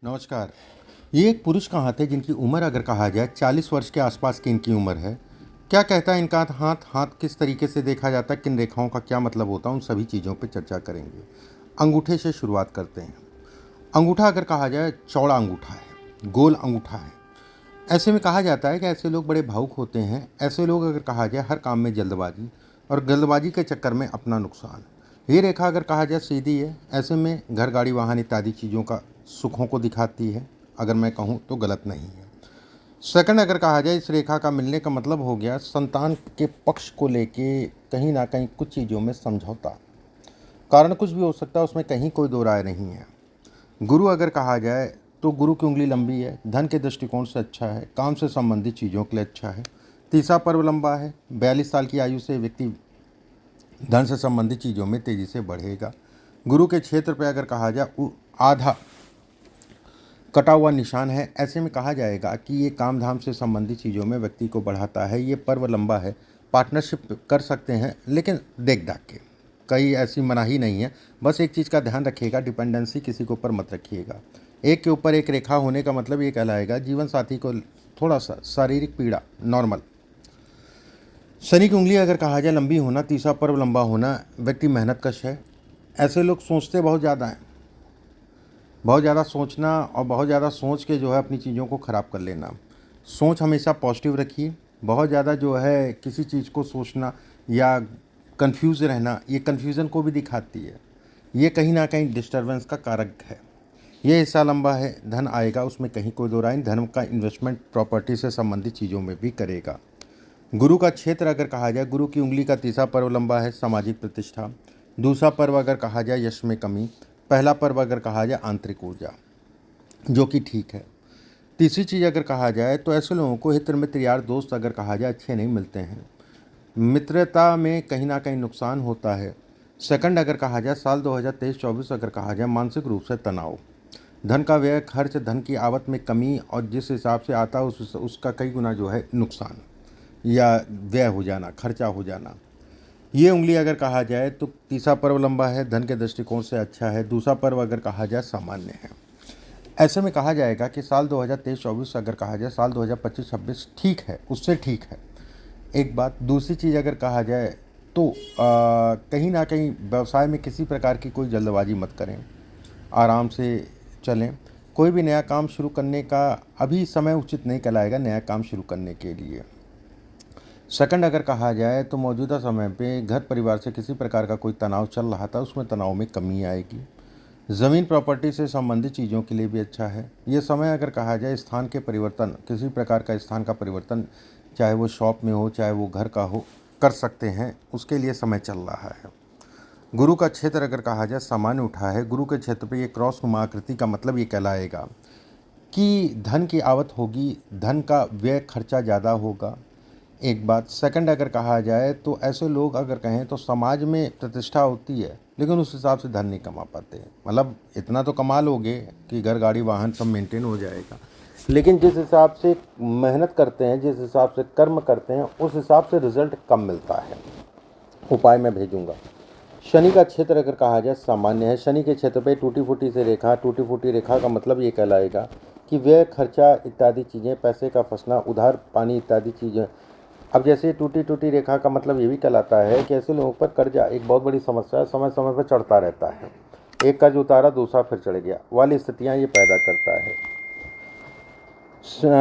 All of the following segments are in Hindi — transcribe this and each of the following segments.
नमस्कार। ये एक पुरुष का हाथ है जिनकी उम्र अगर कहा जाए 40 वर्ष के आसपास की इनकी उम्र है। क्या कहता है इनका हाथ हाथ किस तरीके से देखा जाता है, किन रेखाओं का क्या मतलब होता है, उन सभी चीज़ों पे चर्चा करेंगे। अंगूठे से शुरुआत करते हैं। अंगूठा अगर कहा जाए चौड़ा अंगूठा है, गोल अंगूठा है। ऐसे में कहा जाता है कि ऐसे लोग बड़े भावुक होते हैं। ऐसे लोग अगर कहा जाए हर काम में जल्दबाजी और जल्दबाजी के चक्कर में अपना नुकसान। ये रेखा अगर कहा जाए सीधी है, ऐसे में घर गाड़ी वाहन इत्यादि चीज़ों का सुखों को दिखाती है। अगर मैं कहूँ तो गलत नहीं है। सेकंड अगर कहा जाए इस रेखा का मिलने का मतलब हो गया संतान के पक्ष को लेके कहीं ना कहीं कुछ चीज़ों में समझौता। कारण कुछ भी हो सकता है, उसमें कहीं कोई दो राय नहीं है। गुरु अगर कहा जाए तो गुरु की उंगली लंबी है, धन के दृष्टिकोण से अच्छा है, काम से संबंधित चीज़ों के लिए अच्छा है। तीसरा पर्व लंबा है, 42 साल की आयु से व्यक्ति धन से संबंधित चीज़ों में तेज़ी से बढ़ेगा। गुरु के क्षेत्र पर अगर कहा जाए आधा कटा हुआ निशान है, ऐसे में कहा जाएगा कि ये काम धाम से संबंधित चीज़ों में व्यक्ति को बढ़ाता है। ये पर्व लंबा है, पार्टनरशिप कर सकते हैं लेकिन देख दाख के, कहीं ऐसी मनाही नहीं है। बस एक चीज़ का ध्यान रखिएगा, डिपेंडेंसी किसी के ऊपर मत रखिएगा। एक के ऊपर एक रेखा होने का मतलब ये कहलाएगा जीवन साथी को थोड़ा सा शारीरिक पीड़ा नॉर्मल। शनि की उंगली अगर कहा जाए लंबी होना, तीसरा पर्व लंबा होना, व्यक्ति मेहनत कश है। ऐसे लोग सोचते बहुत ज़्यादा हैं, बहुत ज़्यादा सोचना और बहुत ज़्यादा सोच के जो है अपनी चीज़ों को ख़राब कर लेना। सोच हमेशा पॉजिटिव रखिए। बहुत ज़्यादा जो है किसी चीज़ को सोचना या कंफ्यूज रहना, ये कन्फ्यूज़न को भी दिखाती है। ये कहीं ना कहीं डिस्टर्बेंस का कारक है। ये हिस्सा लंबा है, धन आएगा, उसमें कहीं कोई दो राय नहीं। धर्म का इन्वेस्टमेंट प्रॉपर्टी से संबंधित चीज़ों में भी करेगा। गुरु का क्षेत्र अगर कहा जाए, गुरु की उंगली का तीसरा पर्व लंबा है, सामाजिक प्रतिष्ठा। दूसरा पर्व अगर कहा जाए यश में कमी। पहला पर्व अगर कहा जाए आंतरिक ऊर्जा, जो कि ठीक है। तीसरी चीज़ अगर कहा जाए तो ऐसे लोगों को हित मित्र यार दोस्त अगर कहा जाए अच्छे नहीं मिलते हैं। मित्रता में कहीं ना कहीं नुकसान होता है। सेकंड अगर कहा जाए साल 2023-24 अगर कहा जाए मानसिक रूप से तनाव, धन का व्यय, खर्च, धन की आवक में कमी और जिस हिसाब से आता है उसका कई गुना जो है नुकसान या व्यय हो जाना, खर्चा हो जाना। ये उंगली अगर कहा जाए तो तीसरा पर्व लंबा है, धन के दृष्टिकोण से अच्छा है। दूसरा पर्व अगर कहा जाए सामान्य है। ऐसे में कहा जाएगा कि साल 2023-24 अगर कहा जाए साल 2025-26 ठीक है, उससे ठीक है। एक बात। दूसरी चीज़ अगर कहा जाए तो कहीं ना कहीं व्यवसाय में किसी प्रकार की कोई जल्दबाजी मत करें, आराम से चलें। कोई भी नया काम शुरू करने का अभी समय उचित नहीं कहलाएगा नया काम शुरू करने के लिए। सेकंड अगर कहा जाए तो मौजूदा समय पे घर परिवार से किसी प्रकार का कोई तनाव चल रहा था, उसमें तनाव में कमी आएगी। ज़मीन प्रॉपर्टी से संबंधित चीज़ों के लिए भी अच्छा है। ये समय अगर कहा जाए स्थान के परिवर्तन, किसी प्रकार का स्थान का परिवर्तन, चाहे वो शॉप में हो चाहे वो घर का हो, कर सकते हैं, उसके लिए समय चल रहा है। गुरु का क्षेत्र अगर कहा जाए सामान्य उठा है। गुरु के क्षेत्र पे ये क्रॉस नुमा आकृति का मतलब ये कहलाएगा कि धन की आवक होगी, धन का व्यय खर्चा ज़्यादा होगा। एक बात। सेकंड अगर कहा जाए तो ऐसे लोग अगर कहें तो समाज में प्रतिष्ठा होती है लेकिन उस हिसाब से धन नहीं कमा पाते। मतलब इतना तो कमा लोगे कि घर गाड़ी वाहन सब मेंटेन हो जाएगा, लेकिन जिस हिसाब से मेहनत करते हैं, जिस हिसाब से कर्म करते हैं, उस हिसाब से रिजल्ट कम मिलता है। उपाय मैं भेजूंगा। शनि का क्षेत्र अगर कहा जाए सामान्य है। शनि के क्षेत्र पे टूटी फूटी से रेखा, टूटी फूटी रेखा का मतलब ये कहलाएगा कि व्यय खर्चा इत्यादि चीज़ें, पैसे का फंसना, उधार पानी इत्यादि चीज़ें। अब जैसे टूटी टूटी रेखा का मतलब ये भी कहलाता है कि ऐसे लोगों पर कर्जा एक बहुत बड़ी समस्या है, समय समय पर चढ़ता रहता है। एक कर्ज उतारा, दूसरा फिर चढ़ गया वाली स्थितियां ये पैदा करता है।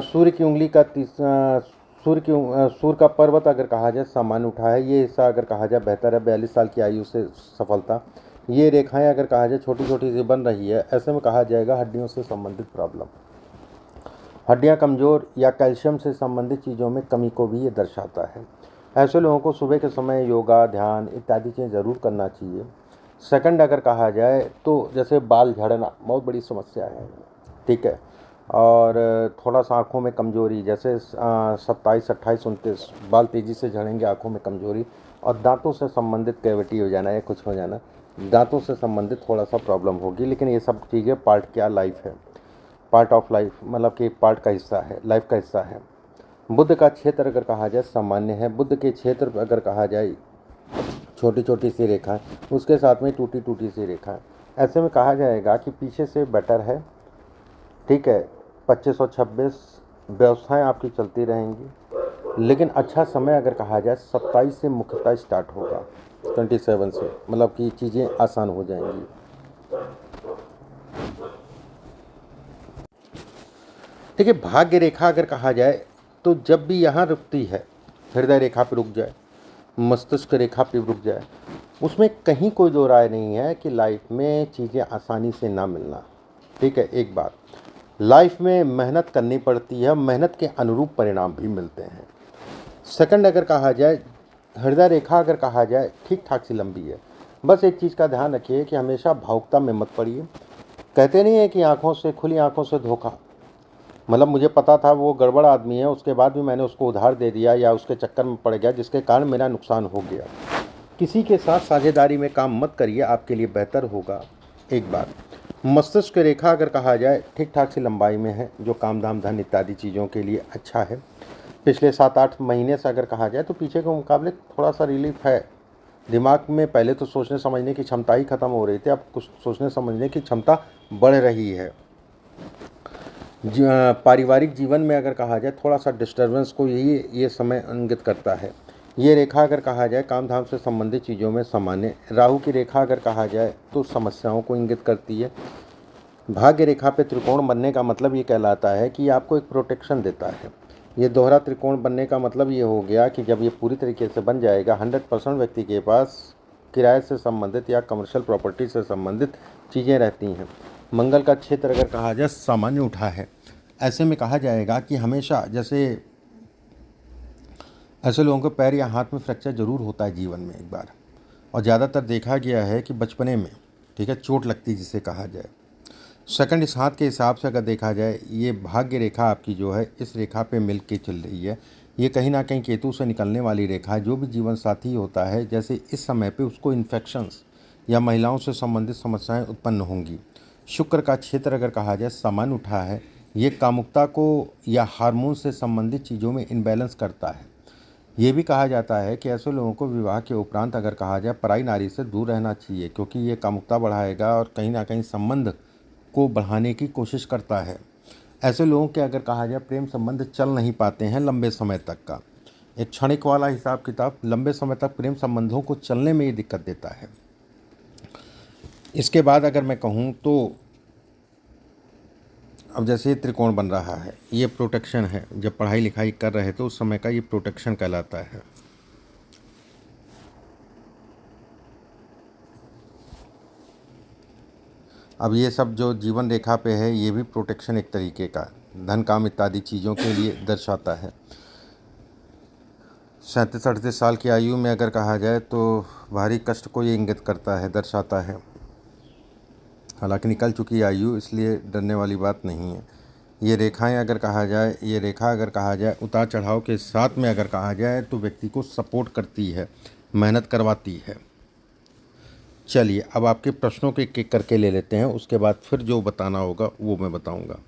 सूर्य की उंगली का सूर्य का पर्वत अगर कहा जाए सामान्य उठा है। ये हिस्सा अगर कहा जाए बेहतर है, 42 साल की आयु से सफलता। ये रेखाएं अगर कहा जाए छोटी छोटी सी बन रही है, ऐसे में कहा जाएगा हड्डियों से संबंधित प्रॉब्लम, हड्डियां कमज़ोर या कैल्शियम से संबंधित चीज़ों में कमी को भी ये दर्शाता है। ऐसे लोगों को सुबह के समय योगा, ध्यान इत्यादि चीज़ें ज़रूर करना चाहिए। सेकंड अगर कहा जाए तो जैसे बाल झड़ना बहुत बड़ी समस्या है, ठीक है। और थोड़ा सा आँखों में कमज़ोरी, जैसे 27, 28, 29 बाल तेज़ी से झड़ेंगे, आँखों में कमज़ोरी और दांतों से संबंधित कैविटी हो जाना या कुछ हो जाना, दांतों से संबंधित थोड़ा सा प्रॉब्लम होगी। लेकिन ये सब चीज़ें पार्ट क्या लाइफ है, पार्ट ऑफ लाइफ, मतलब कि पार्ट का हिस्सा है, लाइफ का हिस्सा है। बुध का क्षेत्र अगर कहा जाए सामान्य है। बुध के क्षेत्र अगर कहा जाए छोटी छोटी सी रेखा है, उसके साथ में टूटी टूटी सी रेखा है। ऐसे में कहा जाएगा कि पीछे से बेटर है, ठीक है। 2526 व्यवस्थाएं आपकी चलती रहेंगी, लेकिन अच्छा समय अगर कहा जाए 27 से मुख्यतः स्टार्ट होगा, 27 से मतलब कि चीज़ें आसान हो जाएंगी। देखिए, भाग्य रेखा अगर कहा जाए तो जब भी यहाँ रुकती है, हृदय रेखा पे रुक जाए, मस्तिष्क रेखा पे रुक जाए, उसमें कहीं कोई दो राय नहीं है कि लाइफ में चीज़ें आसानी से ना मिलना। ठीक है, एक बात, लाइफ में मेहनत करनी पड़ती है, मेहनत के अनुरूप परिणाम भी मिलते हैं। सेकंड अगर कहा जाए, हृदय रेखा अगर कहा जाए ठीक ठाक सी लंबी है। बस एक चीज़ का ध्यान रखिए कि हमेशा भावुकता में मत पड़िए। कहते नहीं है कि आंखों से, खुली आंखों से धोखा, मतलब मुझे पता था वो गड़बड़ आदमी है, उसके बाद भी मैंने उसको उधार दे दिया या उसके चक्कर में पड़ गया, जिसके कारण मेरा नुकसान हो गया। किसी के साथ साझेदारी में काम मत करिए, आपके लिए बेहतर होगा। एक बात, मस्तिष्क रेखा अगर कहा जाए ठीक ठाक सी लंबाई में है, जो काम धाम धन इत्यादि चीज़ों के लिए अच्छा है। पिछले 7-8 महीने से अगर कहा जाए तो पीछे के मुकाबले थोड़ा सा रिलीफ है। दिमाग में पहले तो सोचने समझने की क्षमता ही खत्म हो रही थी, अब कुछ सोचने समझने की क्षमता बढ़ रही है। पारिवारिक जीवन में अगर कहा जाए थोड़ा सा डिस्टर्बेंस को ये समय इंगित करता है। ये रेखा अगर कहा जाए काम धाम से संबंधित चीज़ों में सामान्य। राहु की रेखा अगर कहा जाए तो समस्याओं को इंगित करती है। भाग्य रेखा पे त्रिकोण बनने का मतलब ये कहलाता है कि आपको एक प्रोटेक्शन देता है। ये दोहरा त्रिकोण बनने का मतलब ये हो गया कि जब ये पूरी तरीके से बन जाएगा, 100% व्यक्ति के पास किराए से संबंधित या कमर्शियल प्रॉपर्टी से संबंधित चीज़ें रहती हैं। मंगल का क्षेत्र अगर कहा जाए सामान्य उठा है। ऐसे में कहा जाएगा कि हमेशा जैसे ऐसे लोगों को पैर या हाथ में फ्रैक्चर जरूर होता है जीवन में एक बार, और ज़्यादातर देखा गया है कि बचपने में, ठीक है, चोट लगती जिसे कहा जाए। सेकंड, इस हाथ के हिसाब से अगर देखा जाए, ये भाग्य रेखा आपकी जो है इस रेखा पे मिल के चल रही है। ये कहीं ना कहीं केतु से निकलने वाली रेखा है। जो भी जीवन साथी होता है, जैसे इस समय पे उसको इन्फेक्शंस या महिलाओं से संबंधित समस्याएं उत्पन्न होंगी। शुक्र का क्षेत्र अगर कहा जाए सामान्य उठा है। ये कामुकता को या हार्मोन से संबंधित चीज़ों में इनबैलेंस करता है। ये भी कहा जाता है कि ऐसे लोगों को विवाह के उपरांत अगर कहा जाए पराई नारी से दूर रहना चाहिए, क्योंकि ये कामुकता बढ़ाएगा और कहीं ना कहीं संबंध को बढ़ाने की कोशिश करता है। ऐसे लोगों के अगर कहा जाए प्रेम संबंध चल नहीं पाते हैं लंबे समय तक का, एक क्षणिक वाला हिसाब किताब, लंबे समय तक प्रेम संबंधों को चलने में ये दिक्कत देता है। इसके बाद अगर मैं कहूँ तो अब जैसे ये त्रिकोण बन रहा है, ये प्रोटेक्शन है। जब पढ़ाई लिखाई कर रहे थे उस समय का ये प्रोटेक्शन कहलाता है। अब ये सब जो जीवन रेखा पे है, ये भी प्रोटेक्शन एक तरीके का धन काम इत्यादि चीज़ों के लिए दर्शाता है। 37-38 साल की आयु में अगर कहा जाए तो भारी कष्ट को ये इंगित करता है, दर्शाता है। हालांकि निकल चुकी आयु, इसलिए डरने वाली बात नहीं है। ये रेखाएं अगर कहा जाए, ये रेखा अगर कहा जाए उतार चढ़ाव के साथ में अगर कहा जाए तो व्यक्ति को सपोर्ट करती है, मेहनत करवाती है। चलिए, अब आपके प्रश्नों के एक एक करके ले लेते हैं, उसके बाद फिर जो बताना होगा वो मैं बताऊंगा।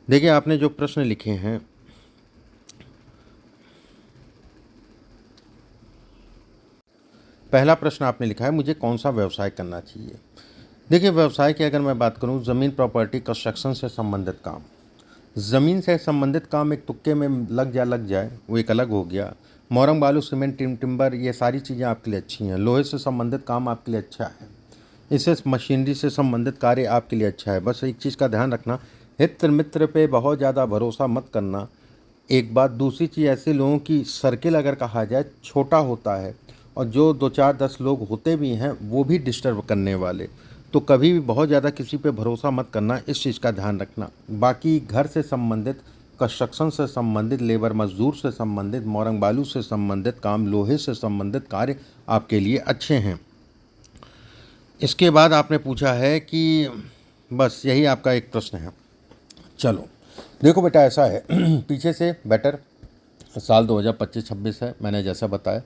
देखिए, आपने जो प्रश्न लिखे हैं, पहला प्रश्न आपने लिखा है मुझे कौन सा व्यवसाय करना चाहिए। देखिए, व्यवसाय की अगर मैं बात करूं, ज़मीन प्रॉपर्टी कंस्ट्रक्शन से संबंधित काम, ज़मीन से संबंधित काम एक तुक्के में लग जाए वो एक अलग हो गया। मोरंग बालू सीमेंट टिम्बर ये सारी चीज़ें आपके लिए अच्छी हैं। लोहे से संबंधित काम आपके लिए अच्छा है। इससे मशीनरी से संबंधित कार्य आपके लिए अच्छा है। बस एक चीज़ का ध्यान रखना, हित मित्र पे बहुत ज़्यादा भरोसा मत करना। एक बात, दूसरी चीज़, ऐसे लोगों की सर्किल अगर कहा जाए छोटा होता है, और जो 2-4-10 लोग होते भी हैं वो भी डिस्टर्ब करने वाले, तो कभी भी बहुत ज़्यादा किसी पे भरोसा मत करना, इस चीज़ का ध्यान रखना। बाकी घर से संबंधित, कंस्ट्रक्शन से संबंधित, लेबर मजदूर से संबंधित, मोरंग बालू से संबंधित काम, लोहे से संबंधित कार्य आपके लिए अच्छे हैं। इसके बाद आपने पूछा है कि बस यही आपका एक प्रश्न है। चलो देखो बेटा, ऐसा है पीछे से बेटर साल 2025-26 है, मैंने जैसा बताया।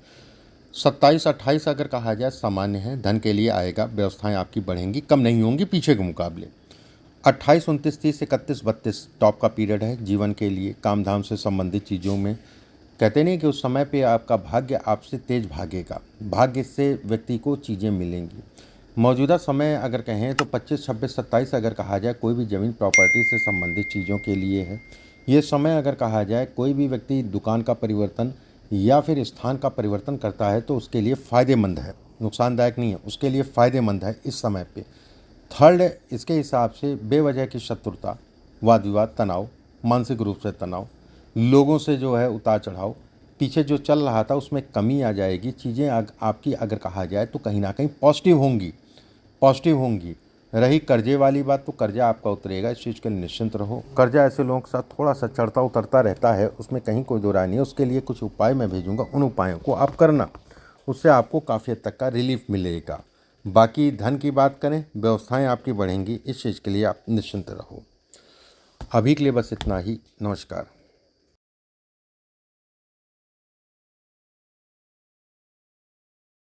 27-28 अगर कहा जाए सामान्य है, धन के लिए आएगा, व्यवस्थाएं आपकी बढ़ेंगी, कम नहीं होंगी पीछे के मुकाबले। 28, 29, 30, 31, 32 टॉप का पीरियड है जीवन के लिए, काम धाम से संबंधित चीज़ों में। कहते नहीं कि उस समय पे आपका भाग्य आपसे तेज भागेगा, भाग्य से व्यक्ति को चीज़ें मिलेंगी। मौजूदा समय अगर कहें तो 25, 26, 27 अगर कहा जाए कोई भी ज़मीन प्रॉपर्टी से संबंधित चीज़ों के लिए है। ये समय अगर कहा जाए कोई भी व्यक्ति दुकान का परिवर्तन या फिर स्थान का परिवर्तन करता है तो उसके लिए फ़ायदेमंद है, नुकसानदायक नहीं है, उसके लिए फ़ायदेमंद है इस समय पे। थर्ड, इसके हिसाब से बेवजह की शत्रुता, वाद विवाद, तनाव, मानसिक रूप से तनाव, लोगों से जो है उतार चढ़ाव, पीछे जो चल रहा था उसमें कमी आ जाएगी। चीज़ें आपकी अगर कहा जाए तो कहीं ना कहीं पॉजिटिव होंगी। रही कर्जे वाली बात, तो कर्जा आपका उतरेगा, इस चीज़ के लिए निश्चिंत रहो। कर्जा ऐसे लोगों के साथ थोड़ा सा चढ़ता उतरता रहता है, उसमें कहीं कोई दो राय नहीं है। उसके लिए कुछ उपाय मैं भेजूंगा, उन उपायों को आप करना, उससे आपको काफ़ी हद तक का रिलीफ मिलेगा। बाकी धन की बात करें, व्यवस्थाएं आपकी बढ़ेंगी, इस चीज़ के लिए आप निश्चिंत रहो। अभी के लिए बस इतना ही। नमस्कार।